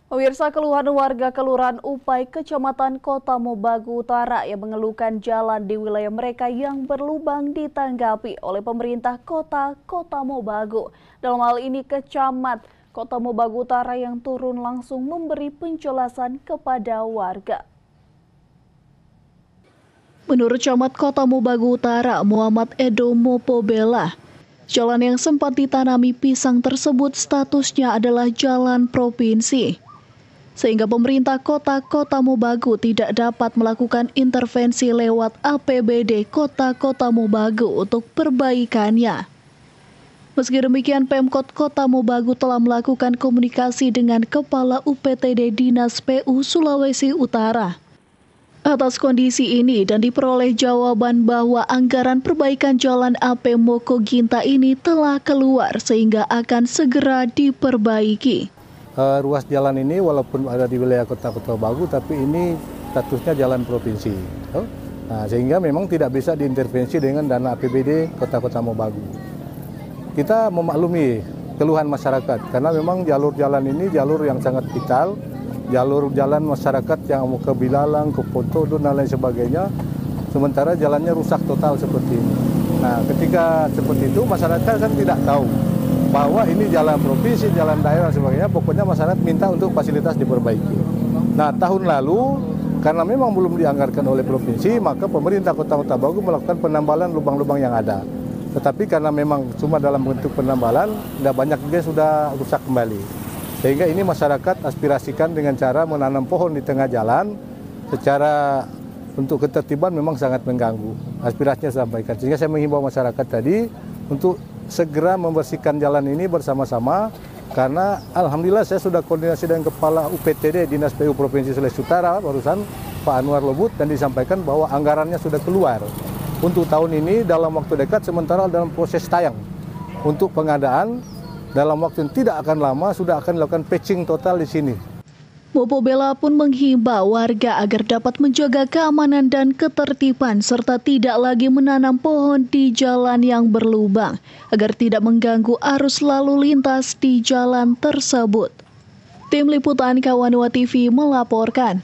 Pemirsa, keluhan warga Kelurahan Upai, Kecamatan Kota Mobagu Utara yang mengeluhkan jalan di wilayah mereka yang berlubang ditanggapi oleh pemerintah Kota Mobagu. Dalam hal ini Kecamat Kota Mobagu Utara yang turun langsung memberi penjelasan kepada warga. Menurut Camat Kota Mobagu Utara, Muhammad Edo Mopobela, jalan yang sempat ditanami pisang tersebut statusnya adalah jalan provinsi. Sehingga pemerintah Kota Mobagu tidak dapat melakukan intervensi lewat APBD Kota Mobagu untuk perbaikannya. Meski demikian, Pemkot Kota Mobagu telah melakukan komunikasi dengan Kepala UPTD Dinas PU Sulawesi Utara atas kondisi ini dan diperoleh jawaban bahwa anggaran perbaikan jalan AP Moko Ginta ini telah keluar sehingga akan segera diperbaiki. Ruas jalan ini walaupun ada di wilayah Kota Mobagu, tapi ini statusnya jalan provinsi. Nah, sehingga memang tidak bisa diintervensi dengan dana APBD Kota Mobagu. Kita memaklumi keluhan masyarakat, karena memang jalur jalan ini jalur yang sangat vital, jalur jalan masyarakat yang mau ke Bilalang, ke Potodo, dan lain sebagainya, sementara jalannya rusak total seperti ini. Nah, ketika seperti itu, masyarakat kan tidak tahu bahwa ini jalan provinsi, jalan daerah, sebagainya. Pokoknya masyarakat minta untuk fasilitas diperbaiki. Nah, tahun lalu karena memang belum dianggarkan oleh provinsi, maka pemerintah Kota Mobagu melakukan penambalan lubang-lubang yang ada. Tetapi karena memang cuma dalam bentuk penambalan, tidak banyak juga sudah rusak kembali. Sehingga ini masyarakat aspirasikan dengan cara menanam pohon di tengah jalan, secara untuk ketertiban memang sangat mengganggu. Aspirasinya sampaikan. Sehingga saya menghimbau masyarakat tadi untuk segera membersihkan jalan ini bersama-sama, karena alhamdulillah saya sudah koordinasi dengan Kepala UPTD Dinas PU Provinsi Sulawesi Utara barusan Pak Anwar Lobut, dan disampaikan bahwa anggarannya sudah keluar untuk tahun ini dalam waktu dekat, sementara dalam proses tayang untuk pengadaan dalam waktu yang tidak akan lama sudah akan dilakukan patching total di sini. Mopobela pun menghimbau warga agar dapat menjaga keamanan dan ketertiban serta tidak lagi menanam pohon di jalan yang berlubang agar tidak mengganggu arus lalu lintas di jalan tersebut. Tim Liputan Kawanua TV melaporkan.